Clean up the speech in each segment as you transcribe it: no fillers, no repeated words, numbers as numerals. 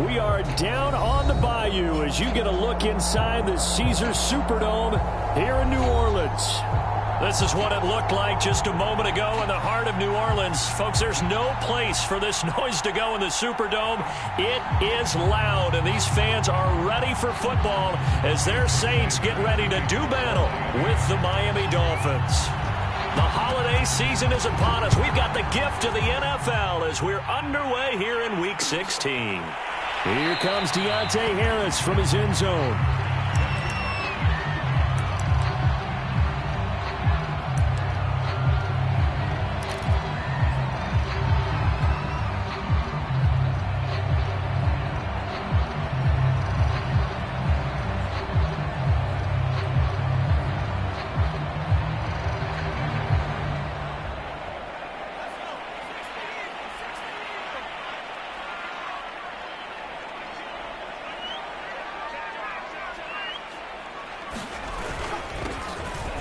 We are down on the bayou as you get a look inside the Caesars Superdome here in New Orleans. This is what it looked like just a moment ago in the heart of New Orleans. Folks, there's no place for this noise to go in the Superdome. It is loud, and these fans are ready for football as their Saints get ready to do battle with the Miami Dolphins. The holiday season is upon us. We've got the gift of the NFL as we're underway here in Week 16. Here comes Deontay Harris from his end zone.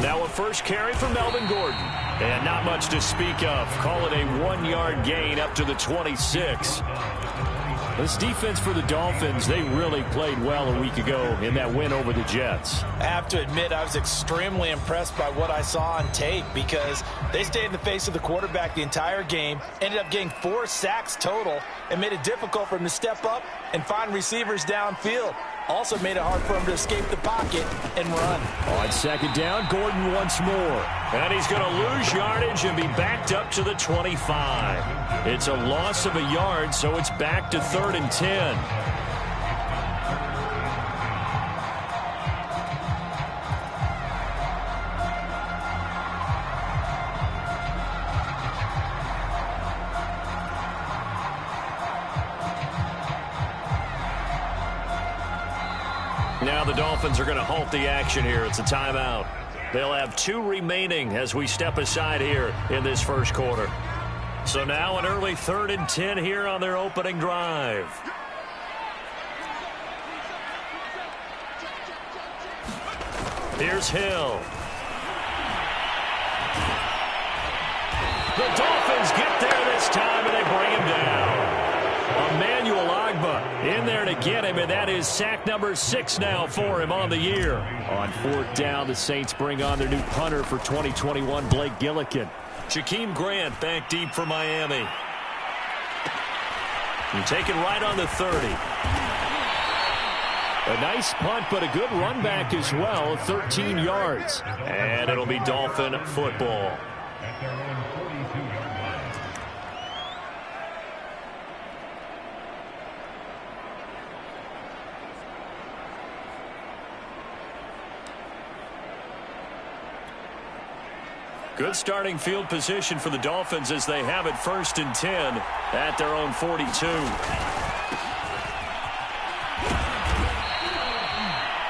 Now a first carry for Melvin Gordon. And not much to speak of. Call it a 1-yard gain up to the 26. This defense for the Dolphins, they really played well a week ago in that win over the Jets. I have to admit, I was extremely impressed by what I saw on tape because they stayed in the face of the quarterback the entire game, ended up getting 4 sacks total, and made it difficult for him to step up and find receivers downfield. Also made it hard for him to escape the pocket and run. On second down, Gordon once more. And he's going to lose yardage and be backed up to the 25. It's a loss of a yard, so it's back to 3rd and 10. Now the Dolphins are going to halt the action here. It's a timeout. They'll have 2 remaining as we step aside here in this first quarter. So now an early 3rd and 10 here on their opening drive. Here's Hill. The Dolphins get there this time and they bring him down. Emmanuel Ogbah in there to get him, and that is sack number 6 now for him on the year. On 4th down, the Saints bring on their new punter for 2021, Blake Gillikin. Jakeem Grant back deep for Miami. And taken right on the 30. A nice punt, but a good run back as well, 13 yards. And it'll be Dolphin football. Good starting field position for the Dolphins as they have it 1st and 10 at their own 42.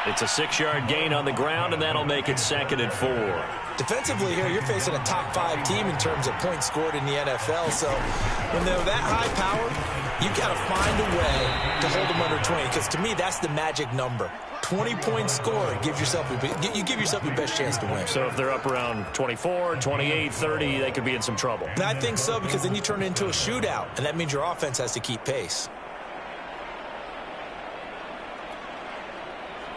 It's a 6-yard gain on the ground, and that'll make it 2nd and 4. Defensively here, you're facing a top 5 team in terms of points scored in the NFL. So when they're that high powered, you've got to find a way to hold them under 20. Because to me, that's the magic number. 20-point score gives yourself you give yourself your best chance to win. So if they're up around 24, 28, 30, they could be in some trouble. And I think so, because then you turn it into a shootout, and that means your offense has to keep pace.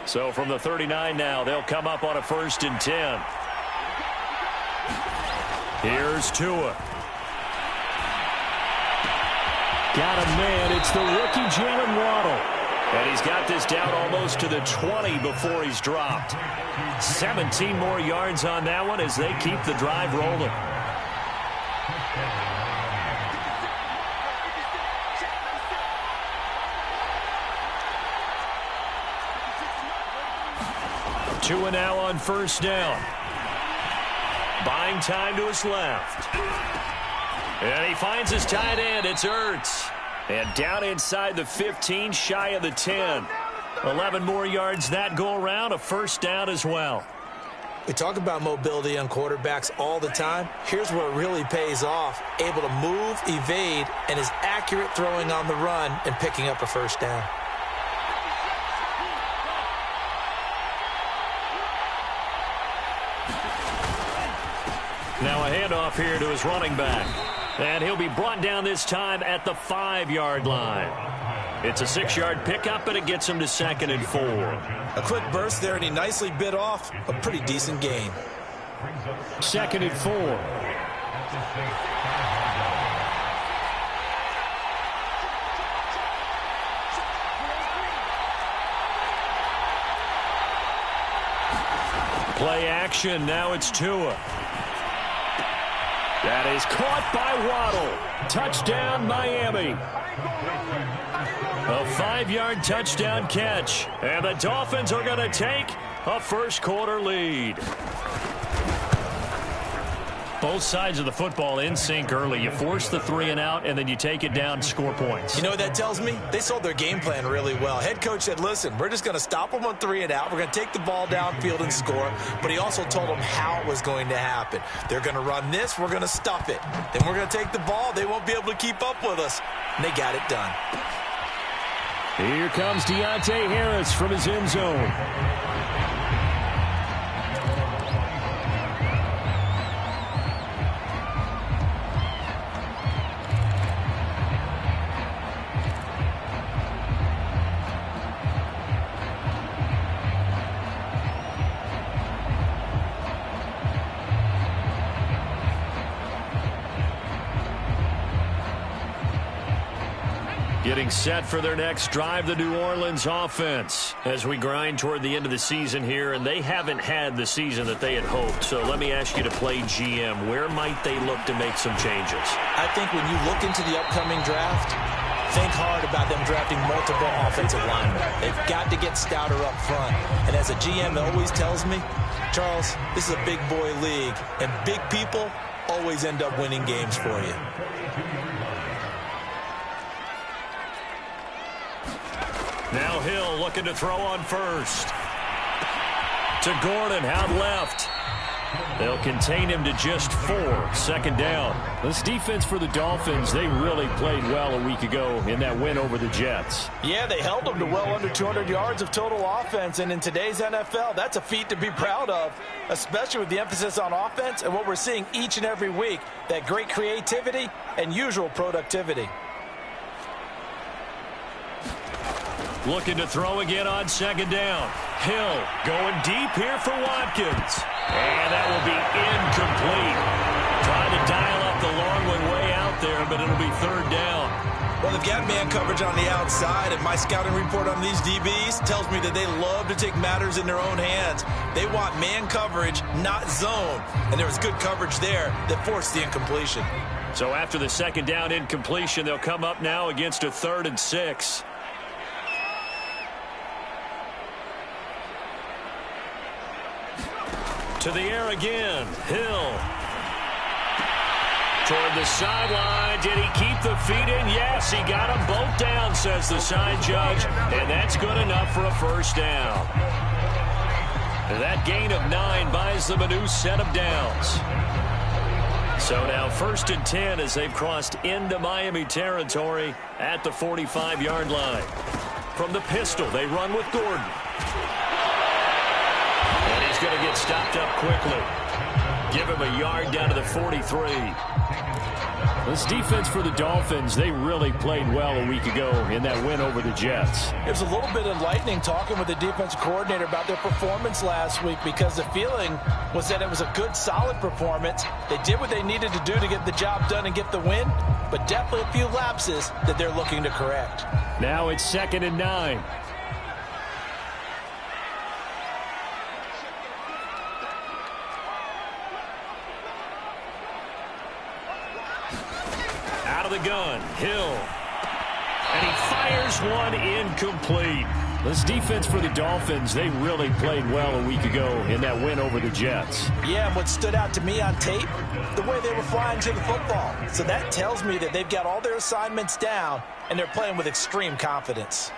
So from the 39 now, they'll come up on a 1st and 10. Here's Tua. Got a man. It's the rookie Jalen Waddle. And he's got this down almost to the 20 before he's dropped. 17 more yards on that one as they keep the drive rolling. Tua now on 1st down. Buying time to his left. And he finds his tight end. It's Ertz. And down inside the 15, shy of the 10. 11 more yards that go around, a 1st down as well. We talk about mobility on quarterbacks all the time. Here's where it really pays off. Able to move, evade, and is accurate throwing on the run and picking up a 1st down. Now a handoff here to his running back. And he'll be brought down this time at the 5-yard line. It's a 6-yard pickup, and it gets him to 2nd and 4. A quick burst there, and he nicely bit off a pretty decent gain. 2nd and 4. Play action. Now it's Tua. That is caught by Waddle. Touchdown, Miami. A 5-yard touchdown catch. And the Dolphins are going to take a first-quarter lead. Both sides of the football in sync early. You force the 3-and-out, and then you take it down, score points. You know what that tells me? They sold their game plan really well. Head coach said, listen, we're just going to stop them on 3-and-out. We're going to take the ball downfield and score. But he also told them how it was going to happen. They're going to run this. We're going to stuff it. Then we're going to take the ball. They won't be able to keep up with us. And they got it done. Here comes Deontay Harris from his end zone. Getting set for their next drive, the New Orleans offense, as we grind toward the end of the season here, and they haven't had the season that they had hoped. So let me ask you to play GM. Where might they look to make some changes? I think when you look into the upcoming draft, think hard about them drafting multiple offensive linemen. They've got to get stouter up front. And as a GM always tells me, Charles, this is a big boy league, and big people always end up winning games for you. Now Hill looking to throw on first. To Gordon, out left. They'll contain him to just 4. 2nd down. This defense for the Dolphins, they really played well a week ago in that win over the Jets. Yeah, they held them to well under 200 yards of total offense, and in today's NFL, that's a feat to be proud of, especially with the emphasis on offense and what we're seeing each and every week, that great creativity and usual productivity. Looking to throw again on 2nd down. Hill going deep here for Watkins. And that will be incomplete. Trying to dial up the long one way out there, but it'll be 3rd down. Well, they've got man coverage on the outside, and my scouting report on these DBs tells me that they love to take matters in their own hands. They want man coverage, not zone. And there was good coverage there that forced the incompletion. So after the 2nd down incompletion, they'll come up now against a 3rd and 6. To the air again. Hill. Toward the sideline. Did he keep the feet in? Yes, he got them both down, says the side judge. And that's good enough for a 1st down. That gain of 9 buys them a new set of downs. So now 1st and 10 as they've crossed into Miami territory at the 45-yard line. From the pistol, they run with Gordon. He's going to get stopped up quickly. Give him a yard down to the 43. This defense for the Dolphins, they really played well a week ago in that win over the Jets. It was a little bit enlightening talking with the defensive coordinator about their performance last week, because the feeling was that it was a good, solid performance. They did what they needed to do to get the job done and get the win, but definitely a few lapses that they're looking to correct. Now it's 2nd and 9. Out of the gun, Hill. And he fires one incomplete. This defense for the Dolphins, they really played well a week ago in that win over the Jets. Yeah, and what stood out to me on tape, the way they were flying to the football. So that tells me that they've got all their assignments down, and they're playing with extreme confidence.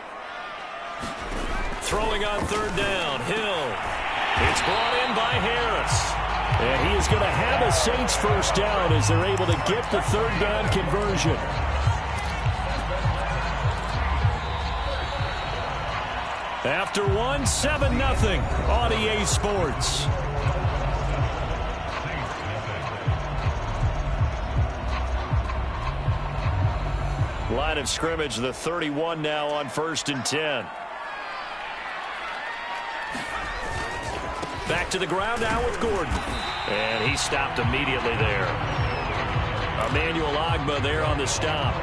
Throwing on 3rd down, Hill. It's brought in by Harris. And he is going to have a Saints 1st down as they're able to get the 3rd down conversion. After 1, 7-0 on EA Sports. Line of scrimmage, the 31 now on 1st and 10. Back to the ground now with Gordon. And he stopped immediately there. Emmanuel Ogbah there on the stop.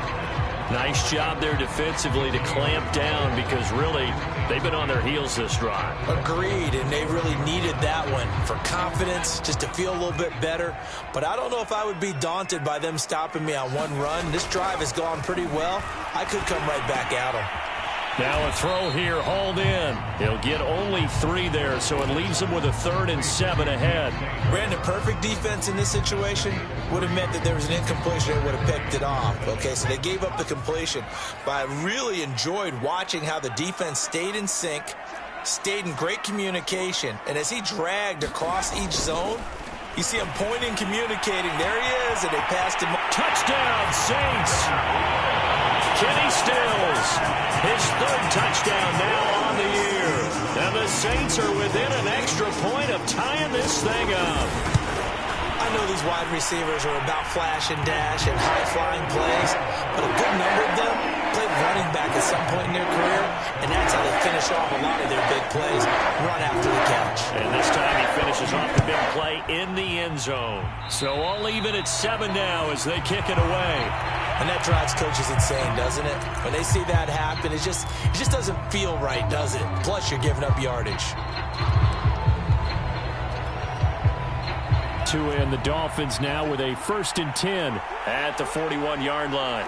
Nice job there defensively to clamp down because really they've been on their heels this drive. Agreed, and they really needed that one for confidence, just to feel a little bit better. But I don't know if I would be daunted by them stopping me on one run. This drive has gone pretty well. I could come right back at them. Now a throw here, hauled in. He'll get only 3 there, so it leaves him with a 3rd and 7 ahead. Brandon, perfect defense in this situation would have meant that there was an incompletion. They would have picked it off. Okay, so they gave up the completion. But I really enjoyed watching how the defense stayed in sync, stayed in great communication. And as he dragged across each zone, you see him pointing, communicating. There he is, and they passed him. Touchdown, Saints! Kenny Stills, his 3rd touchdown now on the year. And the Saints are within an extra point of tying this thing up. I know these wide receivers are about flash and dash and high-flying plays, but a good number of them played running back at some point in their career, and that's how they finish off a lot of their big plays, run after the catch. And this time he finishes off the big play in the end zone. So all even at 7 now as they kick it away. And that drives coaches insane, doesn't it? When they see that happen, it just doesn't feel right, does it? Plus, you're giving up yardage. And the Dolphins now with a 1st and 10 at the 41-yard line.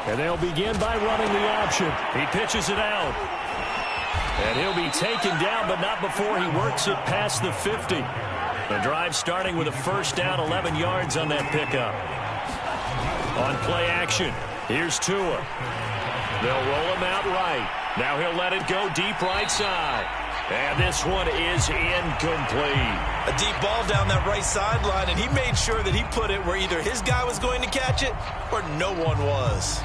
And they'll begin by running the option. He pitches it out. And he'll be taken down, but not before he works it past the 50. The drive starting with a 1st down, 11 yards on that pickup. On play action, here's Tua. They'll roll him out right. Now he'll let it go deep right side. And this one is incomplete. A deep ball down that right sideline, and he made sure that he put it where either his guy was going to catch it or no one was.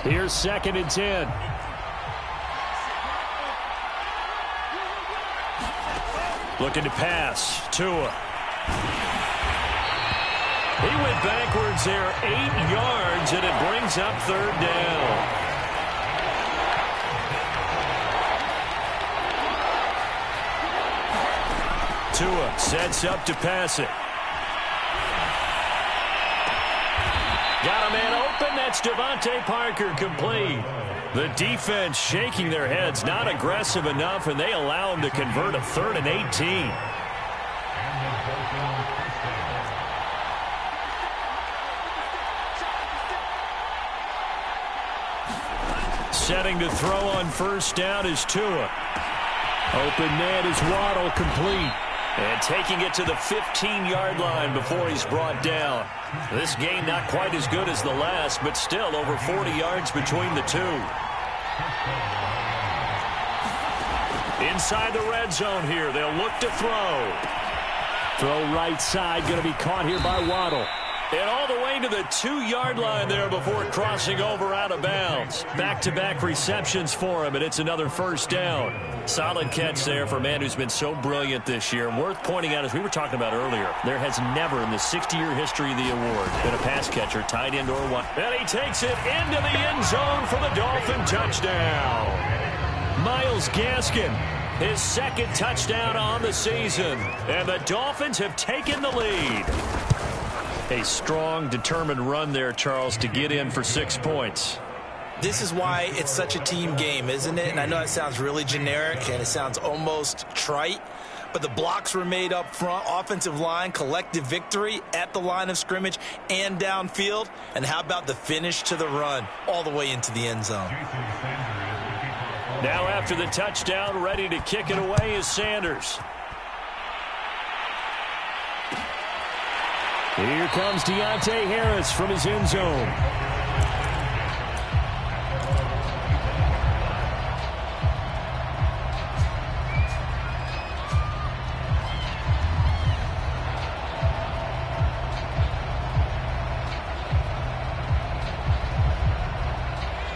Here's 2nd and 10. Looking to pass. Tua. He went backwards there 8 yards, and it brings up 3rd down. Tua sets up to pass it. Got a man open. That's Devontae Parker, complete. The defense shaking their heads, not aggressive enough, and they allow him to convert a 3rd and 18. Setting to throw on 1st down is Tua. Open man is Waddle, complete. And taking it to the 15-yard line before he's brought down. This game not quite as good as the last, but still over 40 yards between the two. Inside the red zone here, they'll look to throw. Throw right side, going to be caught here by Waddle. And all the way to the 2-yard line there before crossing over out of bounds. Back-to-back receptions for him, and it's another 1st down. Solid catch there for a man who's been so brilliant this year. And worth pointing out, as we were talking about earlier, there has never in the 60-year history of the award been a pass catcher, tight end or one. And he takes it into the end zone for the Dolphin touchdown. Myles Gaskin, his 2nd touchdown on the season. And the Dolphins have taken the lead. A strong, determined run there, Charles, to get in for 6 points. This is why it's such a team game, isn't it? And I know it sounds really generic and it sounds almost trite, but the blocks were made up front, offensive line, collective victory at the line of scrimmage and downfield. And how about the finish to the run all the way into the end zone? Now after the touchdown, ready to kick it away is Sanders. Here comes Deontay Harris from his end zone.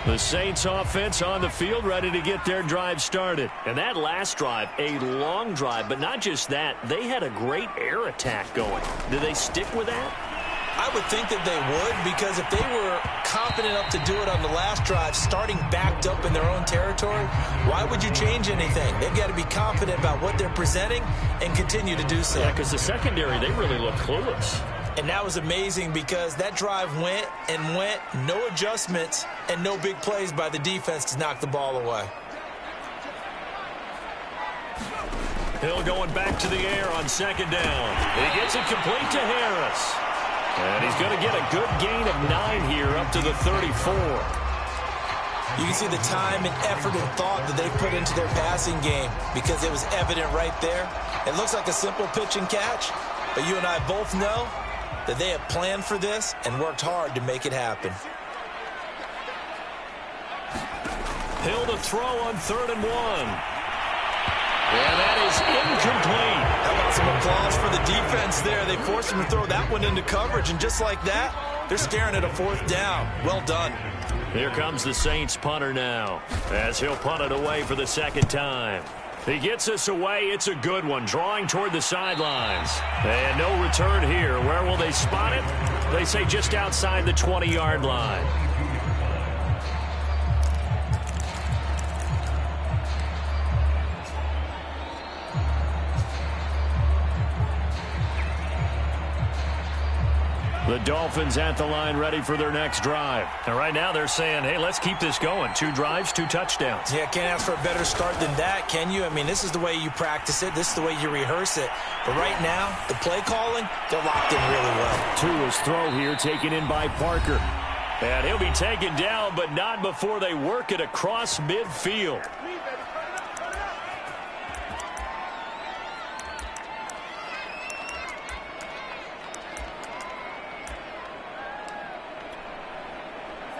The Saints offense on the field, ready to get their drive started. And that last drive, a long drive, but not just that. They had a great air attack going. Do they stick with that? I would think that they would, because if they were confident enough to do it on the last drive, starting backed up in their own territory, why would you change anything? They've got to be confident about what they're presenting and continue to do so. Yeah, because the secondary, they really look clueless. And that was amazing because that drive went and went, no adjustments and no big plays by the defense to knock the ball away. Hill going back to the air on second down. He gets it complete to Harris. And he's going to get a good gain of 9 here up to the 34. You can see the time and effort and thought that they put into their passing game because it was evident right there. It looks like a simple pitch and catch, but you and I both know that they have planned for this and worked hard to make it happen. Hill to throw on 3rd and 1. And that is incomplete. How about some applause for the defense there? They forced him to throw that one into coverage, and just like that, they're staring at a 4th down. Well done. Here comes the Saints punter now, as he'll punt it away for the 2nd time. He gets us away. It's a good one, drawing toward the sidelines. And no return here. Where will they spot it? They say just outside the 20-yard line. The Dolphins at the line, ready for their next drive. And right now they're saying, hey, let's keep this going. 2 drives, 2 touchdowns. Yeah, can't ask for a better start than that, can you? I mean, this is the way you practice it. This is the way you rehearse it. But right now, the play calling, they're locked in really well. Tua's throw here taken in by Parker. And he'll be taken down, but not before they work it across midfield.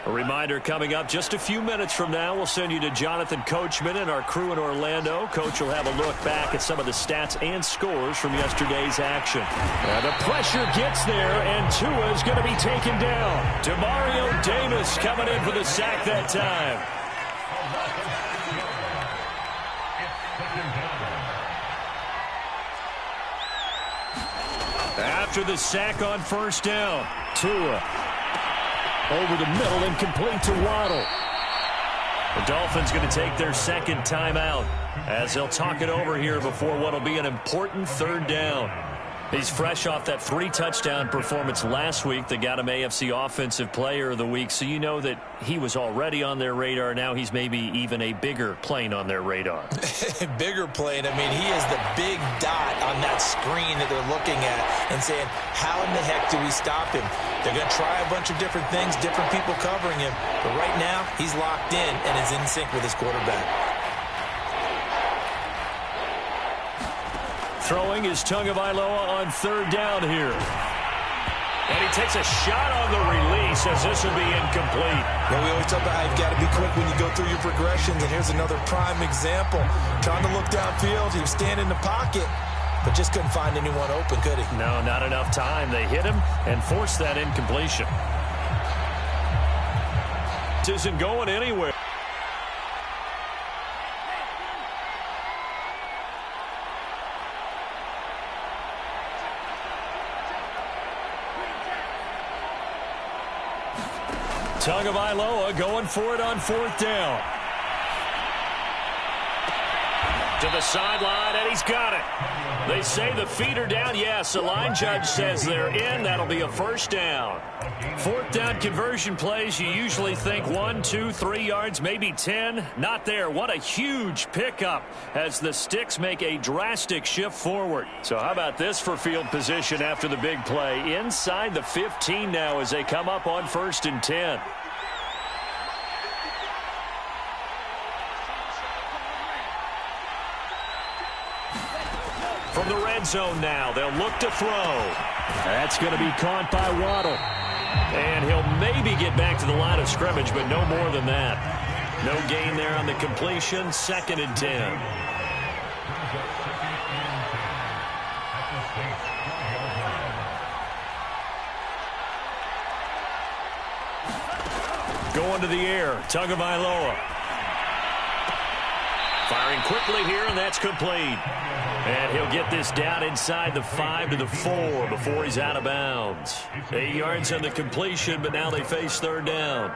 A reminder coming up just a few minutes from now, we'll send you to Jonathan Coachman and our crew in Orlando. Coach will have a look back at some of the stats and scores from yesterday's action. And the pressure gets there, and Tua is going to be taken down. Demario Davis coming in for the sack that time. After the sack on 1st down, Tua over the middle and complete to Waddle. The Dolphins going to take their 2nd timeout as they'll talk it over here before what will be an important 3rd down. He's fresh off that 3-touchdown performance last week that got him AFC Offensive Player of the Week, so you know that he was already on their radar. Now he's maybe even a bigger plane on their radar. Bigger plane. I mean, he is the big dot on that screen that they're looking at and saying, how in the heck do we stop him? They're going to try a bunch of different things, different people covering him, but right now he's locked in and is in sync with his quarterback. Throwing is Tagovailoa on 3rd down here. And he takes a shot on the release as this will be incomplete. Yeah, we always talk about how you've got to be quick when you go through your progressions, and here's another prime example. Trying to look downfield, he was standing in the pocket, but just couldn't find anyone open, could he? No, not enough time. They hit him and forced that incompletion. It isn't going anywhere. Tagovailoa going for it on 4th down. To the sideline, and he's got it. They say the feet are down. Yes, the line judge says they're in. That'll be a 1st down. 4th down conversion plays, you usually think 1, 2, 3 yards, maybe 10. Not there. What a huge pickup as the Sticks make a drastic shift forward. So how about this for field position after the big play? Inside the 15 now as they come up on 1st and 10. From the red zone now, they'll look to throw. That's going to be caught by Waddle. And he'll maybe get back to the line of scrimmage, but no more than that. No gain there on the completion, 2nd and 10. going to the air. Tagovailoa. Firing quickly here, and that's complete. And he'll get this down inside the 5 to the 4 before he's out of bounds. 8 yards on the completion, but now they face third down.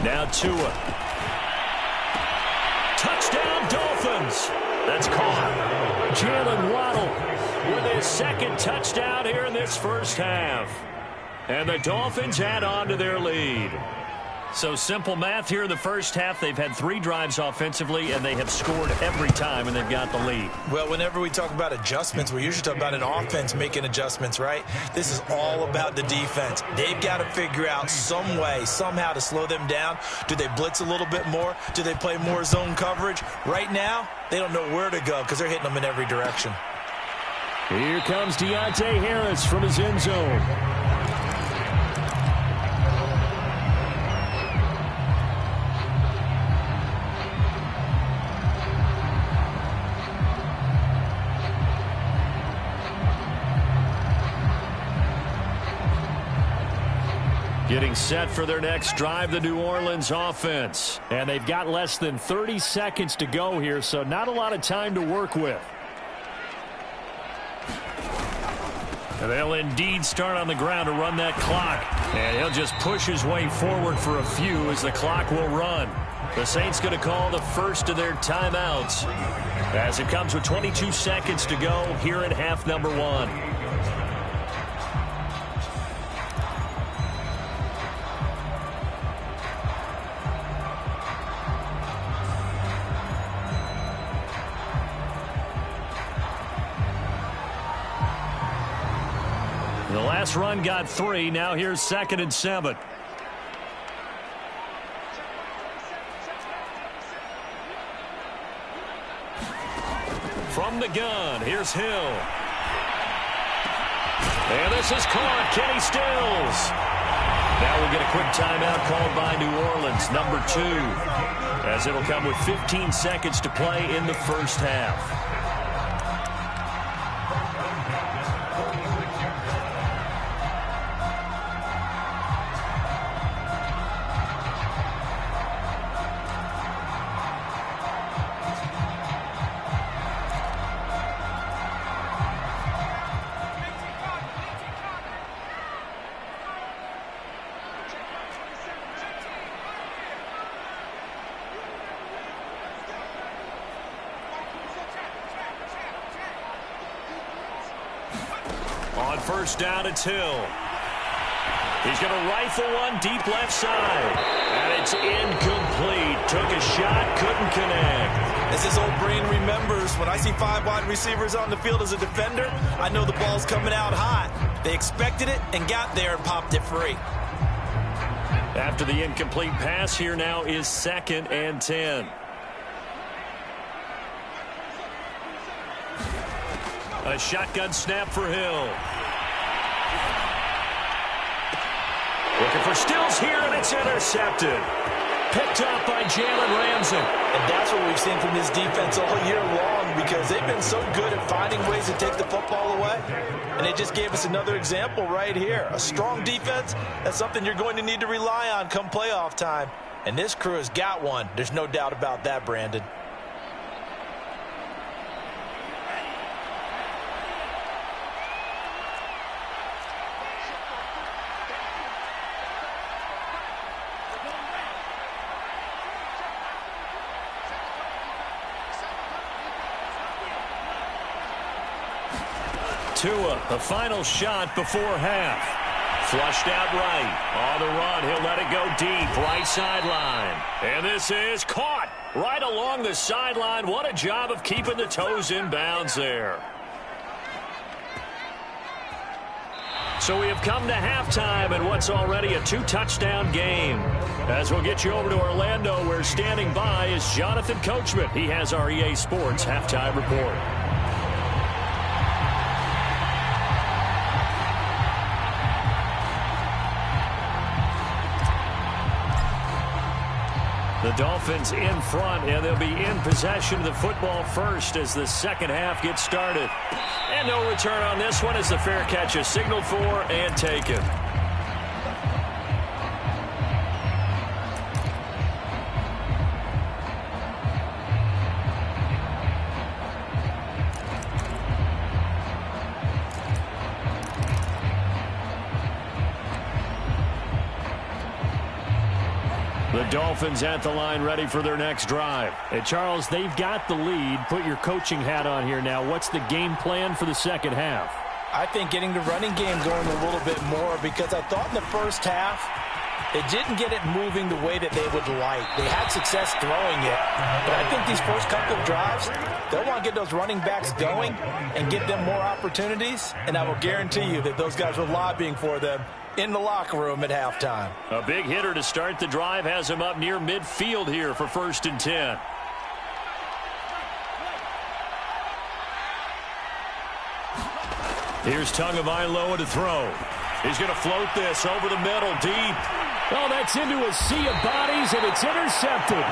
Now Tua. Touchdown, Dolphins. That's caught. Jalen Waddle with his second touchdown here in this first half. And the Dolphins add on to their lead. So simple math here in the first half. They've had 3 drives offensively, and they have scored every time, and they've got the lead. Well, whenever we talk about adjustments, we usually talk about an offense making adjustments, right? This is all about the defense. They've got to figure out some way, somehow to slow them down. Do they blitz a little bit more? Do they play more zone coverage? Right now, they don't know where to go because they're hitting them in every direction. Here comes Deontay Harris from his end zone. Getting set for their next drive, the New Orleans offense. And they've got less than 30 seconds to go here, so not a lot of time to work with. And they'll indeed start on the ground to run that clock. And he'll just push his way forward for a few as the clock will run. The Saints going to call the first of their timeouts as it comes with 22 seconds to go here in half number 1. The last run got 3. Now here's 2nd and 7. From the gun, here's Hill. And this is caught. Kenny Stills. Now we'll get a quick timeout called by New Orleans, number 2, as it'll come with 15 seconds to play in the first half. On first down, it's Hill. He's going to rifle one deep left side. And it's incomplete. Took a shot, couldn't connect. As his old brain remembers, when I see 5 wide receivers on the field as a defender, I know the ball's coming out hot. They expected it and got there and popped it free. After the incomplete pass, here now is 2nd and 10. A shotgun snap for Hill. Looking for Stills here, and it's intercepted. Picked up by Jalen Ramsey. And that's what we've seen from this defense all year long, because they've been so good at finding ways to take the football away. And they just gave us another example right here. A strong defense, that's something you're going to need to rely on come playoff time. And this crew has got one. There's no doubt about that, Brandon. Tua, the final shot before half. Flushed out right. On the run, he'll let it go deep. Right sideline. And this is caught right along the sideline. What a job of keeping the toes in bounds there. So we have come to halftime in what's already a 2-touchdown game. As we'll get you over to Orlando, where standing by is Jonathan Coachman. He has our EA Sports halftime report. The Dolphins in front, and they'll be in possession of the football first as the second half gets started. And no return on this one as the fair catch is signaled for and taken. The Dolphins at the line ready for their next drive. Hey, Charles, they've got the lead. Put your coaching hat on here now. What's the game plan for the second half? I think getting the running game going a little bit more, because I thought in the first half they didn't get it moving the way that they would like. They had success throwing it, but I think these first couple of drives, they'll want to get those running backs going and give them more opportunities, and I will guarantee you that those guys were lobbying for them in the locker room at halftime. A big hitter to start the drive has him up near midfield here for 1st and 10. Here's Tagovailoa to throw. He's going to float this over the middle, deep. Oh, that's into a sea of bodies, and it's intercepted.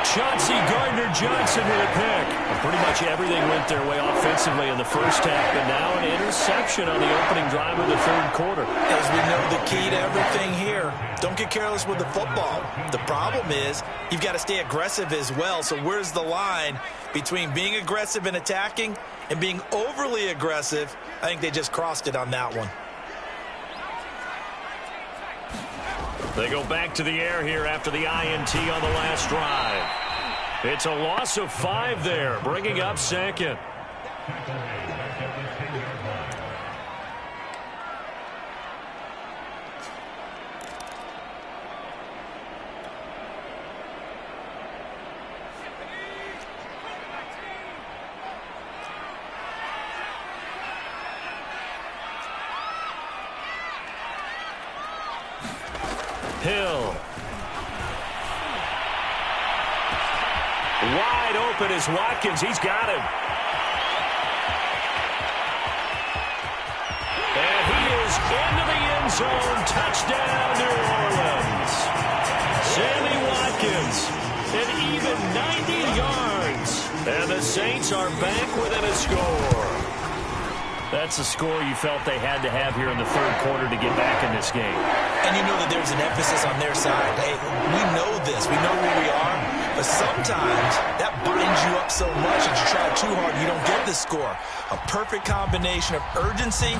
Chauncey Gardner-Johnson with a pick. Pretty much everything went their way offensively in the first half, but now an interception on the opening drive of the third quarter. As we know, the key to everything here, don't get careless with the football. The problem is you've got to stay aggressive as well. So where's the line between being aggressive and attacking and being overly aggressive? I think they just crossed it on that one. They go back to the air here after the INT on the last drive. It's a loss of 5 there, bringing up second. Hill. Wide open is Watkins. He's got him. And he is into the end zone. Touchdown, New Orleans. Sammy Watkins, an even 90 yards. And the Saints are back within a score. That's a score you felt they had to have here in the third quarter to get back in this game. And you know that there's an emphasis on their side. Hey, we know this. We know where we are. But sometimes that binds you up so much that you try too hard, you don't get the score. A perfect combination of urgency,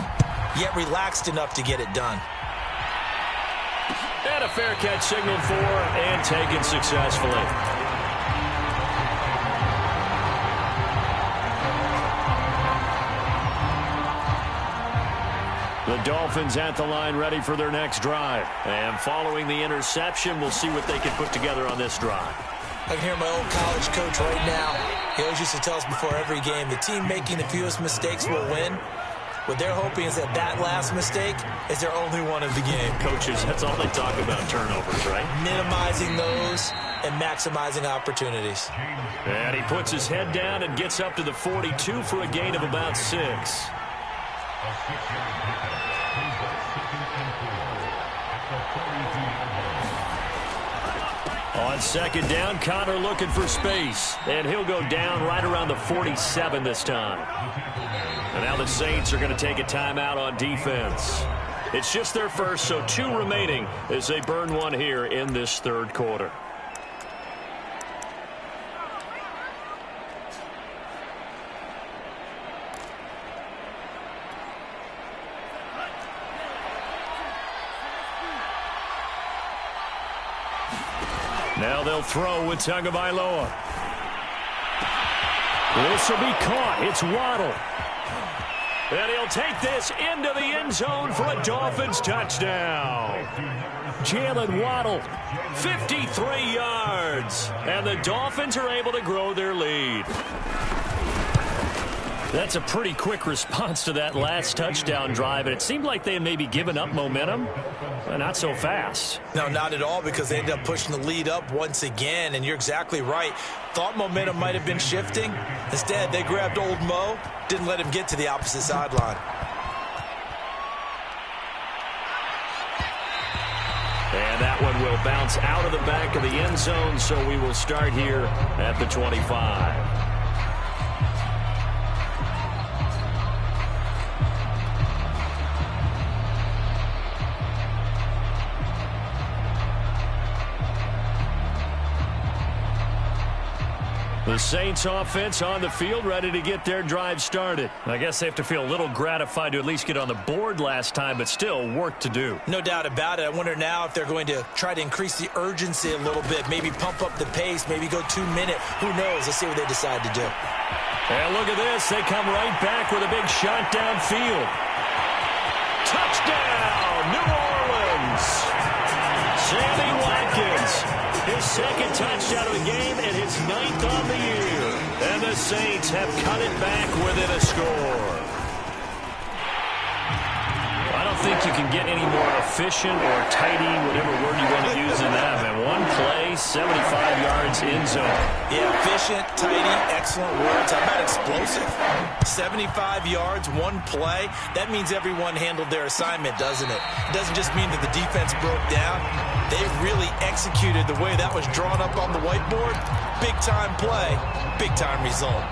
yet relaxed enough to get it done. And a fair catch signaled for and taken successfully. The Dolphins at the line ready for their next drive. And following the interception, we'll see what they can put together on this drive. I can hear my old college coach right now. He always used to tell us before every game, the team making the fewest mistakes will win. What they're hoping is that last mistake is their only one of the game. Coaches, that's all they talk about, turnovers, right? Minimizing those and maximizing opportunities. And he puts his head down and gets up to the 42 for a gain of about 6. On second down, Connor looking for space. And he'll go down right around the 47 this time. And now the Saints are going to take a timeout on defense. It's just their first, so 2 remaining as they burn one here in this third quarter. Now they'll throw with Tagovailoa. This will be caught. It's Waddle. And he'll take this into the end zone for a Dolphins touchdown. Jalen Waddle, 53 yards. And the Dolphins are able to grow their lead. That's a pretty quick response to that last touchdown drive, and it seemed like they had maybe given up momentum, but not so fast. No, not at all, because they ended up pushing the lead up once again, and you're exactly right. Thought momentum might have been shifting. Instead, they grabbed old Mo, didn't let him get to the opposite sideline. And that one will bounce out of the back of the end zone, so we will start here at the 25. The Saints offense on the field, ready to get their drive started. I guess they have to feel a little gratified to at least get on the board last time, but still work to do. No doubt about it. I wonder now if they're going to try to increase the urgency a little bit, maybe pump up the pace, maybe go 2 minute. Who knows? Let's see what they decide to do. And look at this. They come right back with a big shot downfield. Touchdown, New Orleans. Sammy Watkins. His second touchdown of the game and his 9th on the year. And the Saints have cut it back within a score. I don't think you can get any more efficient or tidy, whatever word you want to use in that. Man, one play, 75 yards in zone. Yeah, efficient, tidy, excellent words. How about explosive? 75 yards, one play. That means everyone handled their assignment, doesn't it? It doesn't just mean that the defense broke down. They really executed the way that was drawn up on the whiteboard. Big-time play, big-time result.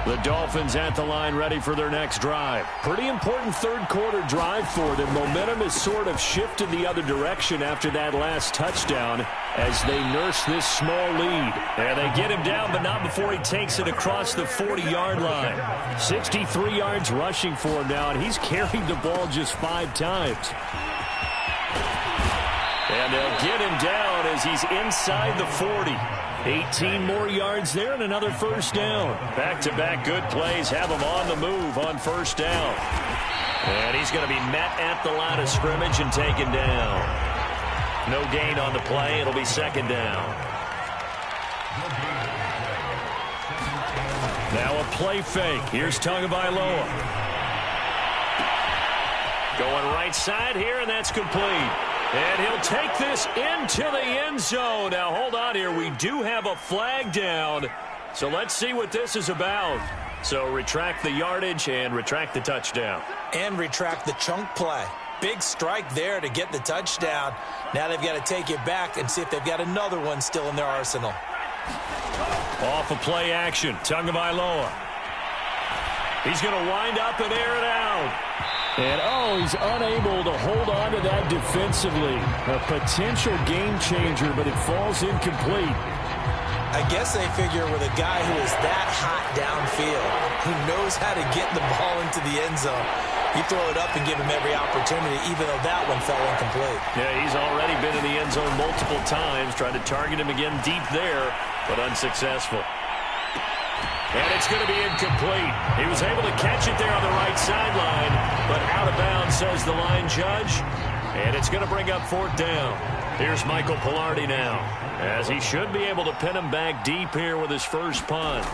The Dolphins at the line, ready for their next drive. Pretty important third-quarter drive for them. Momentum has sort of shifted the other direction after that last touchdown as they nurse this small lead. And they get him down, but not before he takes it across the 40-yard line. 63 yards rushing for him now, and he's carried the ball just 5 times. And they'll get him down as he's inside the 40. 18 more yards there and another first down. Back-to-back good plays have him on the move on first down. And he's going to be met at the line of scrimmage and taken down. No gain on the play. It'll be second down. Now a play fake. Here's Tagovailoa. Going right side here, and that's complete. And he'll take this into the end zone. Now, hold on here. We do have a flag down. So let's see what this is about. So retract the yardage and retract the touchdown. And retract the chunk play. Big strike there to get the touchdown. Now they've got to take it back and see if they've got another one still in their arsenal. Off of play action. Tagovailoa. He's going to wind up and air it out. And, he's unable to hold on to that defensively. A potential game changer, but it falls incomplete. I guess they figure with a guy who is that hot downfield, who knows how to get the ball into the end zone, you throw it up and give him every opportunity, even though that one fell incomplete. Yeah, he's already been in the end zone multiple times, trying to target him again deep there, but unsuccessful. And it's going to be incomplete. He was able to catch it there on the right sideline, but out of bounds, says the line judge. And it's going to bring up fourth down. Here's Michael Pilardi now, as he should be able to pin him back deep here with his first punt.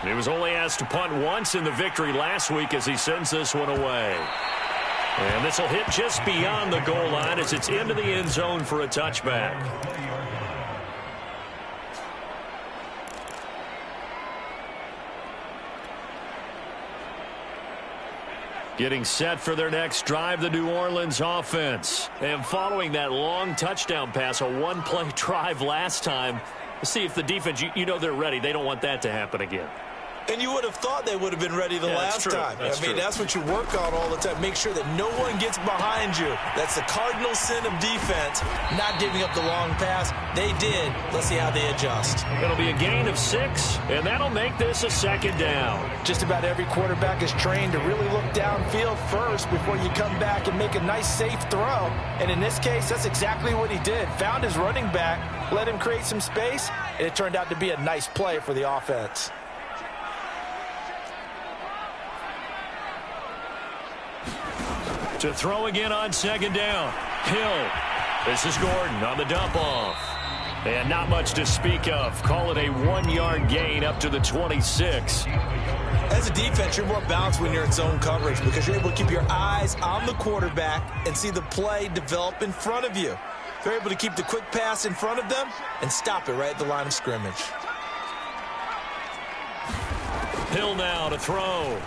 He was only asked to punt once in the victory last week as he sends this one away. And this will hit just beyond the goal line as it's into the end zone for a touchback. Getting set for their next drive, the New Orleans offense. And following that long touchdown pass, a one-play drive last time, see if the defense, you know they're ready. They don't want that to happen again. And you would have thought they would have been ready the last time. That's what you work on all the time. Make sure that no one gets behind you. That's the cardinal sin of defense, not giving up the long pass. They did. Let's see how they adjust. It'll be a gain of 6, and that'll make this a second down. Just about every quarterback is trained to really look downfield first before you come back and make a nice, safe throw. And in this case, that's exactly what he did. Found his running back, let him create some space, and it turned out to be a nice play for the offense. To throw again on second down. Hill This is Gordon on the dump off. And not much to speak of. Call it a 1-yard gain up to the 26. As a defense, you're more balanced when you're in zone coverage because you're able to keep your eyes on the quarterback and see the play develop in front of you. You're able to keep the quick pass in front of them and stop it right at the line of scrimmage. Hill now to throw.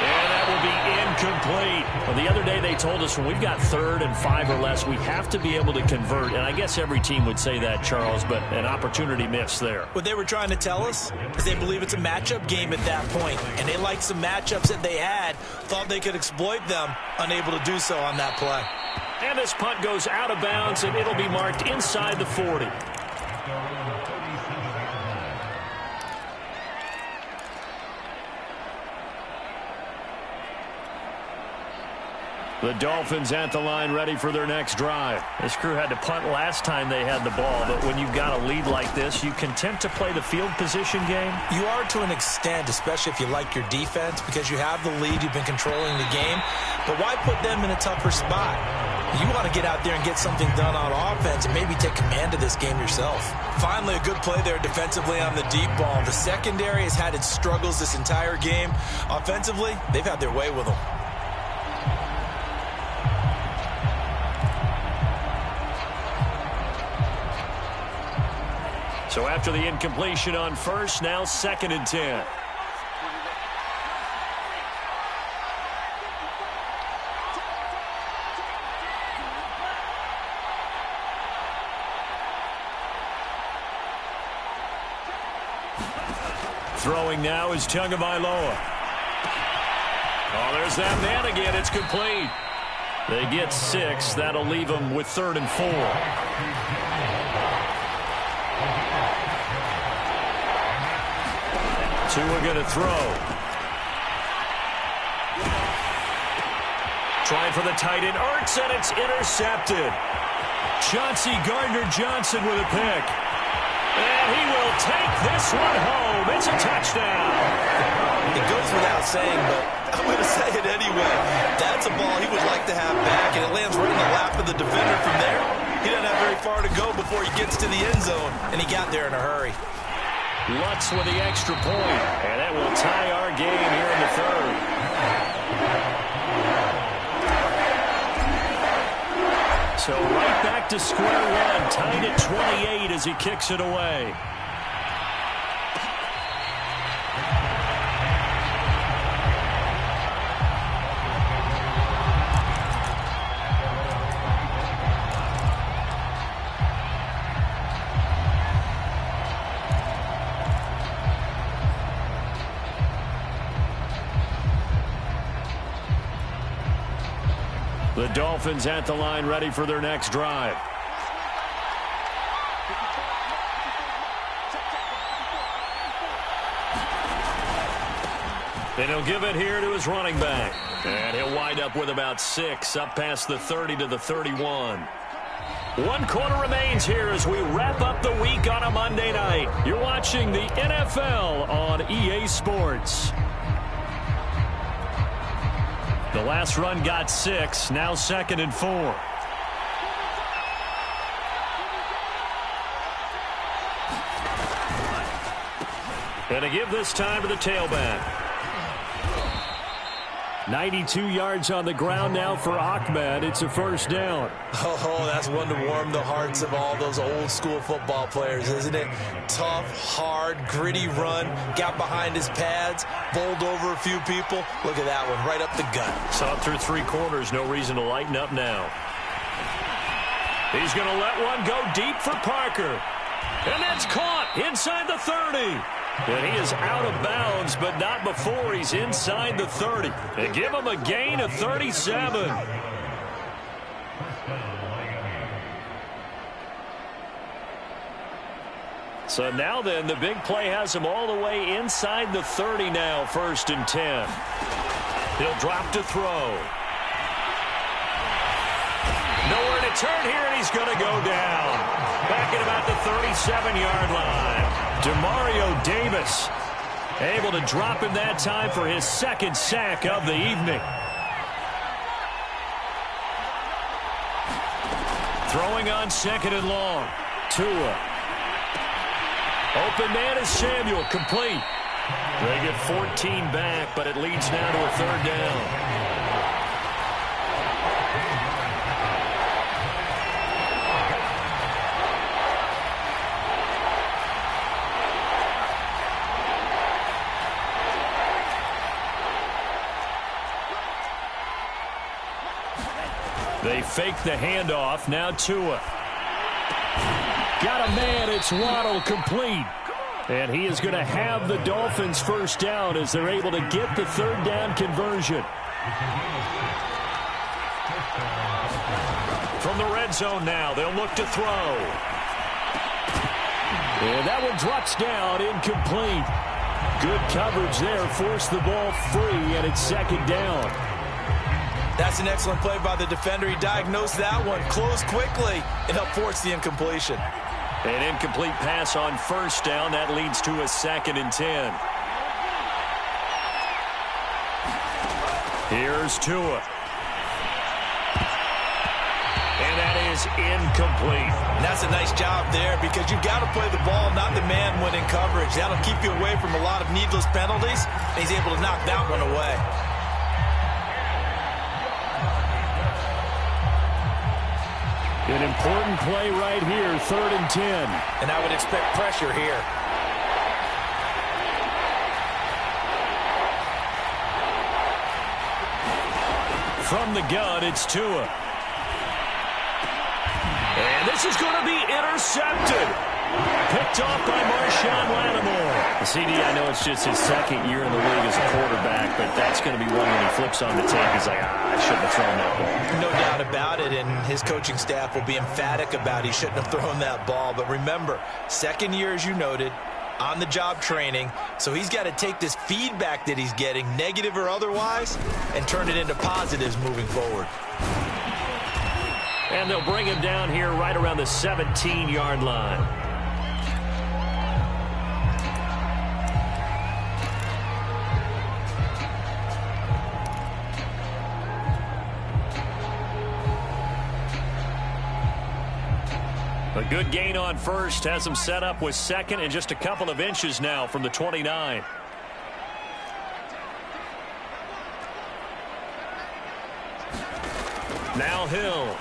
And that will be incomplete. Well, the other day they told us when we've got 3rd and 5 or less, we have to be able to convert. And I guess every team would say that, Charles, but an opportunity missed there. What they were trying to tell us is they believe it's a matchup game at that point, and they liked some matchups that they had, thought they could exploit them, unable to do so on that play. And this punt goes out of bounds, and it'll be marked inside the 40. The Dolphins at the line ready for their next drive. This crew had to punt last time they had the ball, but when you've got a lead like this, you content to play the field position game? You are to an extent, especially if you like your defense, because you have the lead, you've been controlling the game. But why put them in a tougher spot? You want to get out there and get something done on offense and maybe take command of this game yourself. Finally, a good play there defensively on the deep ball. The secondary has had its struggles this entire game. Offensively, they've had their way with them. So after the incompletion on first, now 2nd and 10. Throwing now is Tagovailoa. Oh, there's that man again. It's complete. They get 6. That'll leave them with 3rd and 4. Tua going to throw. Trying for the tight end. Ertz, and it's intercepted. Chauncey Gardner-Johnson with a pick. And he will take this one home. It's a touchdown. It goes without saying, but I'm going to say it anyway. That's a ball he would like to have back, and it lands right in the lap of the defender from there. He doesn't have very far to go before he gets to the end zone, and he got there in a hurry. Lutz with the extra point, and that will tie our game here in the 3rd. So right back to square one, tied at 28 as he kicks it away. The Dolphins at the line ready for their next drive. And he'll give it here to his running back. And he'll wind up with about 6 up past the 30 to the 31. 1 quarter remains here as we wrap up the week on a Monday night. You're watching the NFL on EA Sports. The last run got 6, now 2nd and 4. And to give this time to the tailback. 92 yards on the ground now for Ahmed. It's a 1st down. Oh, that's one to warm the hearts of all those old school football players, isn't it? Tough, hard, gritty run. Got behind his pads, bowled over a few people. Look at that one, right up the gut. Saw it through 3 quarters. No reason to lighten up now. He's going to let one go deep for Parker. And that's caught inside the 30. And he is out of bounds, but not before he's inside the 30. They give him a gain of 37. So now then, the big play has him all the way inside the 30 now, 1st and 10. He'll drop to throw. Nowhere to turn here, and he's going to go down. Back at about the 37-yard line. Demario Davis able to drop him that time for his 2nd sack of the evening. Throwing on 2nd and long. Tua. Open man is Samuel. Complete. They get 14 back, but it leads now to a 3rd down. They fake the handoff. Now Tua. Got a man. It's Waddle. Complete. And he is going to have the Dolphins' 1st down as they're able to get the 3rd down conversion. From the red zone now, they'll look to throw. And that one drops down, incomplete. Good coverage there, forced the ball free, and it's 2nd down. That's an excellent play by the defender. He diagnosed that one, closed quickly, and helped force the incompletion. An incomplete pass on 1st down. That leads to a 2nd and 10. Here's Tua. And that is incomplete. And that's a nice job there because you've got to play the ball, not the man when in coverage. That'll keep you away from a lot of needless penalties, and he's able to knock that one away. An important play right here, 3rd and 10. And I would expect pressure here. From the gun, it's Tua. And this is going to be intercepted. Picked off by Marshawn Lattimore. CD, I know it's just his 2nd year in the league as a quarterback, but that's going to be one when he flips on the tape. He's like, I shouldn't have thrown that ball. No doubt about it, and his coaching staff will be emphatic about he shouldn't have thrown that ball. But remember, 2nd year, as you noted, on-the-job training, so he's got to take this feedback that he's getting, negative or otherwise, and turn it into positives moving forward. And they'll bring him down here right around the 17-yard line. A good gain on 1st, has him set up with 2nd and just a couple of inches now from the 29. Now Hill.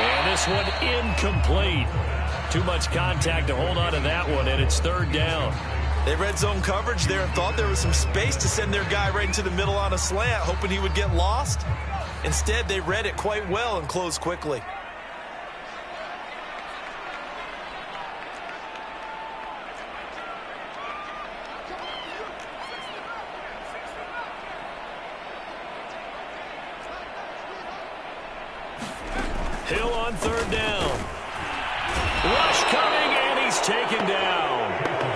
And this one incomplete. Too much contact to hold on to that one, and it's 3rd down. They read zone coverage there and thought there was some space to send their guy right into the middle on a slant, hoping he would get lost. Instead, they read it quite well and closed quickly. Hill on 3rd down. Rush coming, and he's taken down.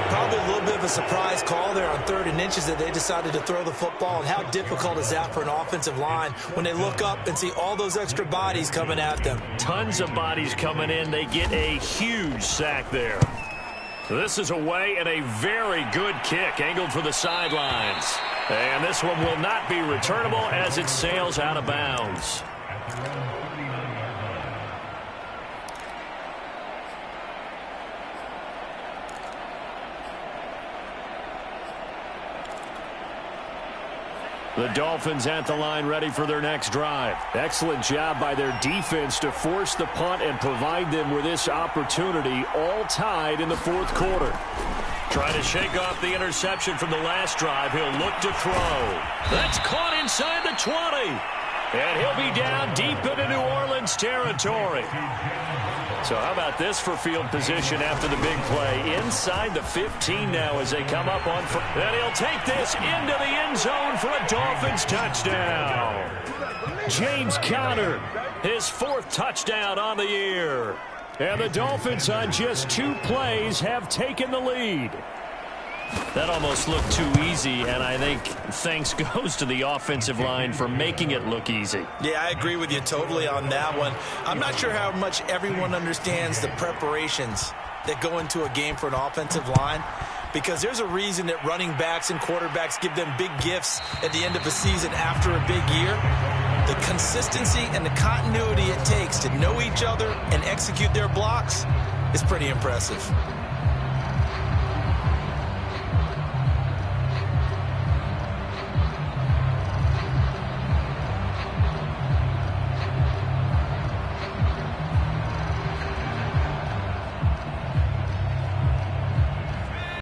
Probably a little bit of a surprise call there on 3rd and inches that they decided to throw the football. And how difficult is that for an offensive line when they look up and see all those extra bodies coming at them? Tons of bodies coming in. They get a huge sack there. This is away and a very good kick angled for the sidelines. And this one will not be returnable as it sails out of bounds. The Dolphins at the line ready for their next drive. Excellent job by their defense to force the punt and provide them with this opportunity, all tied in the 4th quarter. Trying to shake off the interception from the last drive. He'll look to throw. That's caught inside the 20. And he'll be down deep into New Orleans territory. So how about this for field position after the big play? Inside the 15 now as they come up on first. And he'll take this into the end zone for a Dolphins touchdown. James Conner, his 4th touchdown on the year. And the Dolphins on just 2 plays have taken the lead. That almost looked too easy, and I think thanks goes to the offensive line for making it look easy. Yeah, I agree with you totally on that one. I'm not sure how much everyone understands the preparations that go into a game for an offensive line, because there's a reason that running backs and quarterbacks give them big gifts at the end of a season after a big year. The consistency and the continuity it takes to know each other and execute their blocks is pretty impressive.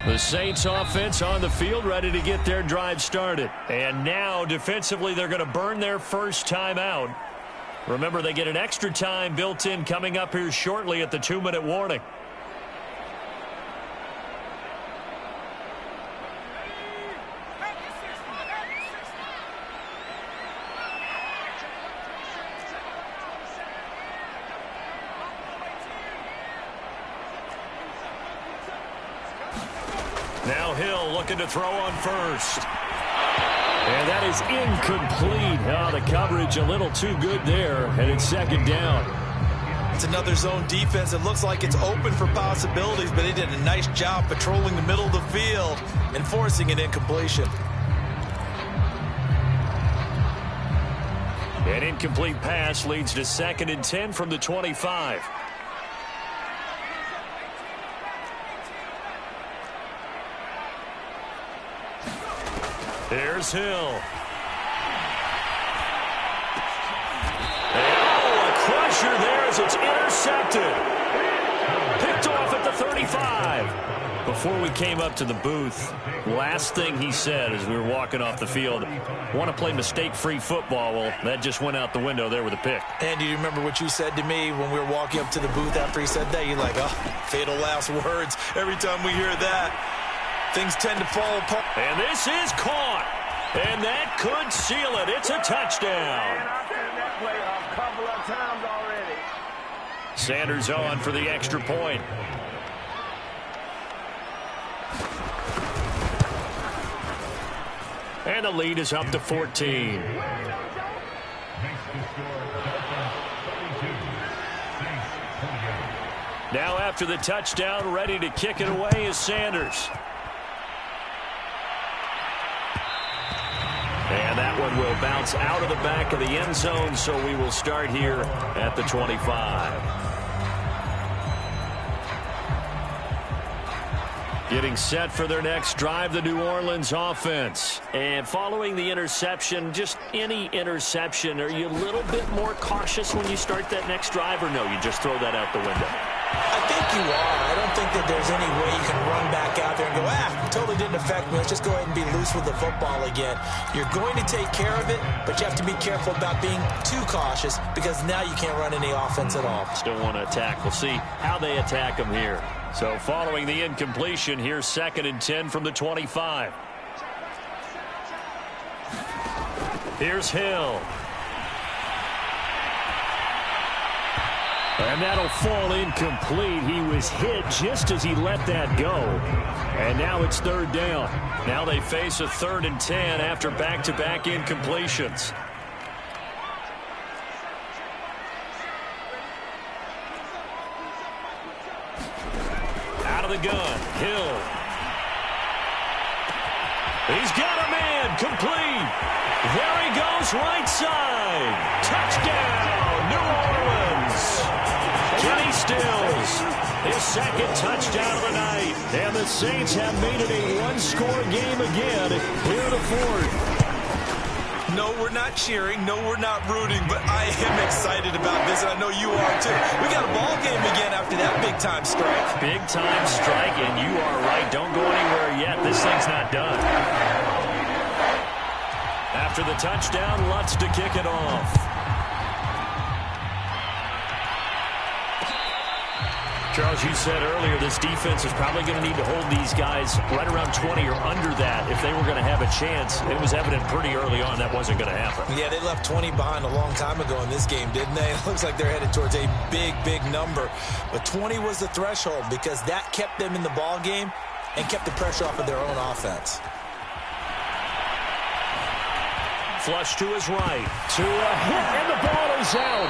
The Saints offense on the field, ready to get their drive started. And now, defensively, they're going to burn their first time out. Remember, they get an extra time built in coming up here shortly at the 2-minute warning. Now Hill looking to throw on first. And that is incomplete. Oh, the coverage a little too good there, and it's second down. It's another zone defense. It looks like it's open for possibilities, but they did a nice job patrolling the middle of the field and forcing an incompletion. An incomplete pass leads to 2nd and 10 from the 25. Here's Hill. Oh, a crusher there as it's intercepted. Picked off at the 35. Before we came up to the booth, last thing he said as we were walking off the field, want to play mistake-free football. Well, that just went out the window there with a pick. And do you remember what you said to me when we were walking up to the booth after he said that? You're like, oh, fatal last words. Every time we hear that, things tend to fall apart. And this is caught. And that could seal it. It's a touchdown. Sanders on for the extra point. And the lead is up to 14. Now after the touchdown, ready to kick it away is Sanders. And that one will bounce out of the back of the end zone, so we will start here at the 25. Getting set for their next drive, the New Orleans offense. And following the interception, just any interception, are you a little bit more cautious when you start that next drive, or no, you just throw that out the window? I think you are. I don't think that there's any way you can run back out there and go, totally didn't affect me. Let's just go ahead and be loose with the football again. You're going to take care of it, but you have to be careful about being too cautious because now you can't run any offense at all. Still want to attack. We'll see how they attack them here. So following the incompletion, here's 2nd and 10 from the 25. Here's Hill. And that'll fall incomplete. He was hit just as he let that go. And now it's 3rd down. Now they face a 3rd and 10 after back-to-back incompletions. Out of the gun, Hill. He's got a man, complete. There he goes, right side. Touchdown, New Orleans. Kenny Stills, his 2nd touchdown of the night. And the Saints have made it a one-score game again here in the 4th. No, we're not cheering. No, we're not rooting. But I am excited about this, and I know you are too. We got a ball game again after that big-time strike. Big-time strike, and you are right. Don't go anywhere yet. This thing's not done. After the touchdown, Lutz to kick it off. Charles, you said earlier this defense is probably going to need to hold these guys right around 20 or under that if they were going to have a chance. It was evident pretty early on that wasn't going to happen. Yeah, they left 20 behind a long time ago in this game, didn't they? It looks like they're headed towards a big, big number. But 20 was the threshold because that kept them in the ball game and kept the pressure off of their own offense. Flush to his right. To a hit, and the ball is out.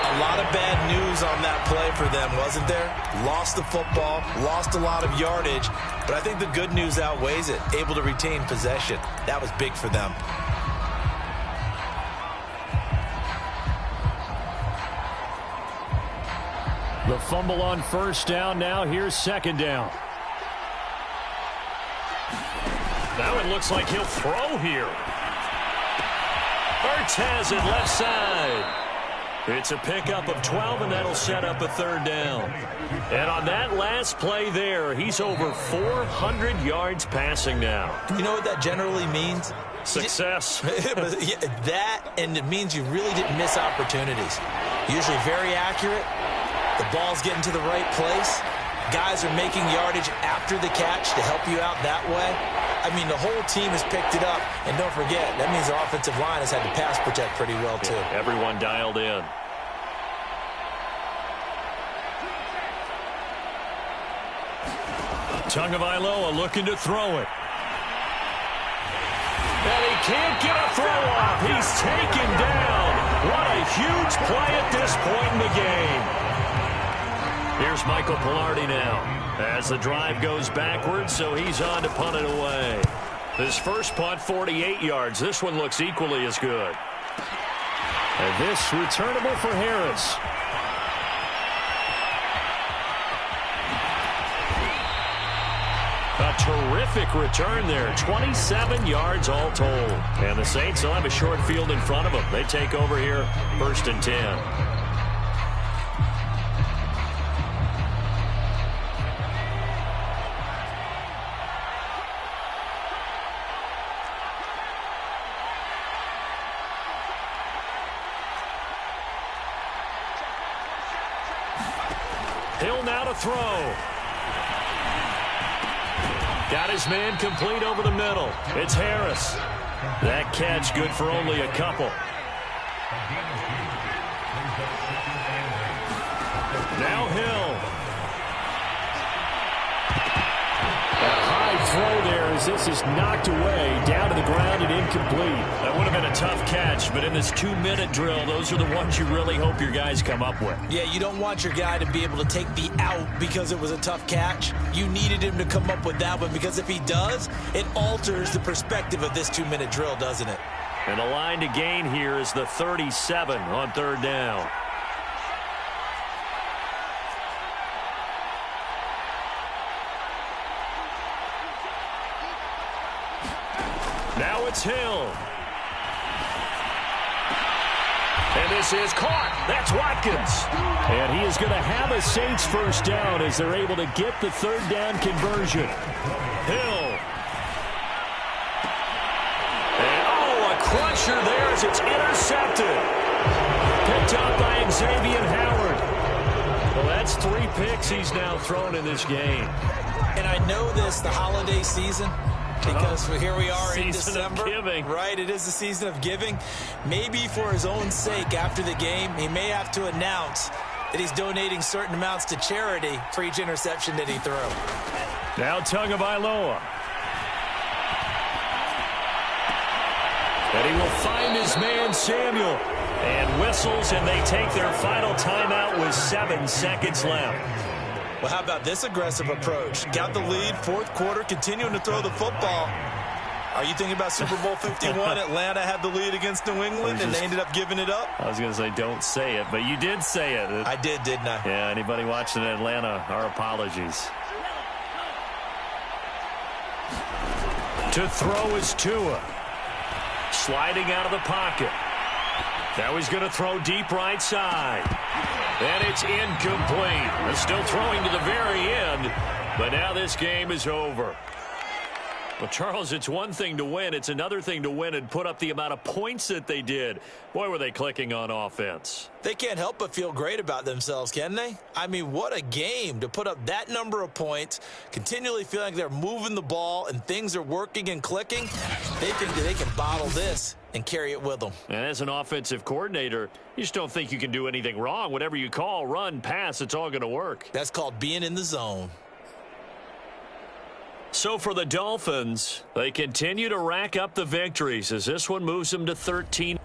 A lot of bad news on that play for them, wasn't there? Lost the football, lost a lot of yardage, but I think the good news outweighs it. Able to retain possession. That was big for them. The fumble on first down. Now here's second down. Now it looks like he'll throw here. Ertz has it left side. It's a pickup of 12, and that'll set up a third down. And on that last play there, he's over 400 yards passing now. You know what that generally means? Success. That, and it means you really didn't miss opportunities. Usually very accurate. The ball's getting to the right place. Guys are making yardage after the catch to help you out that way. I mean, the whole team has picked it up. And don't forget, that means the offensive line has had to pass protect pretty well, too. Yeah, everyone dialed in. Tagovailoa looking to throw it. And he can't get a throw off. He's taken down. What a huge play at this point in the game. Here's Michael Pilardi now as the drive goes backwards, so he's on to punt it away. His first punt, 48 yards. This one looks equally as good. And this returnable for Harris. A terrific return there. 27 yards all told. And the Saints will have a short field in front of them. They take over here, 1st and 10. Hill now to throw. Got his man complete over the middle. It's Harris. That catch good for only a couple. Now Hill. A high throw there as this is knocked away, down to the ground and incomplete. That would have been a tough catch, but in this 2-minute drill, those are the ones you really hope your guys come up with. Yeah, you don't want your guy to be able to take the out because it was a tough catch. You needed him to come up with that one because if he does, it alters the perspective of this 2-minute drill, doesn't it? And the line to gain here is the 37 on third down. Now it's Hill. And this is caught. That's Watkins. And he is going to have a Saints first down as they're able to get the third down conversion. Hill. And a cruncher there as it's intercepted. Picked up by Xavier Howard. Well, that's 3 picks he's now thrown in this game. And I know this, the holiday season, because here we are in December, right? It is the season of giving. Maybe for his own sake, after the game, he may have to announce that he's donating certain amounts to charity for each interception that he threw. Now Tagovailoa. And he will find his man Samuel. And whistles, and they take their final timeout with 7 seconds left. Well, how about this aggressive approach? Got the lead, 4th quarter, continuing to throw the football. Are you thinking about Super Bowl 51? Atlanta had the lead against New England, and they ended up giving it up? I was going to say don't say it, but you did say it. I did, didn't I? Yeah, anybody watching Atlanta, our apologies. To throw is Tua. Sliding out of the pocket. Now he's going to throw deep right side. And it's incomplete. They're still throwing to the very end, but now this game is over. Well, Charles, it's one thing to win. It's another thing to win and put up the amount of points that they did. Boy, were they clicking on offense. They can't help but feel great about themselves, can they? I mean, what a game to put up that number of points, continually feeling like they're moving the ball and things are working and clicking. They think that they can bottle this and carry it with them. And as an offensive coordinator, you just don't think you can do anything wrong. Whatever you call, run, pass, it's all going to work. That's called being in the zone. So for the Dolphins, they continue to rack up the victories as this one moves them to 13.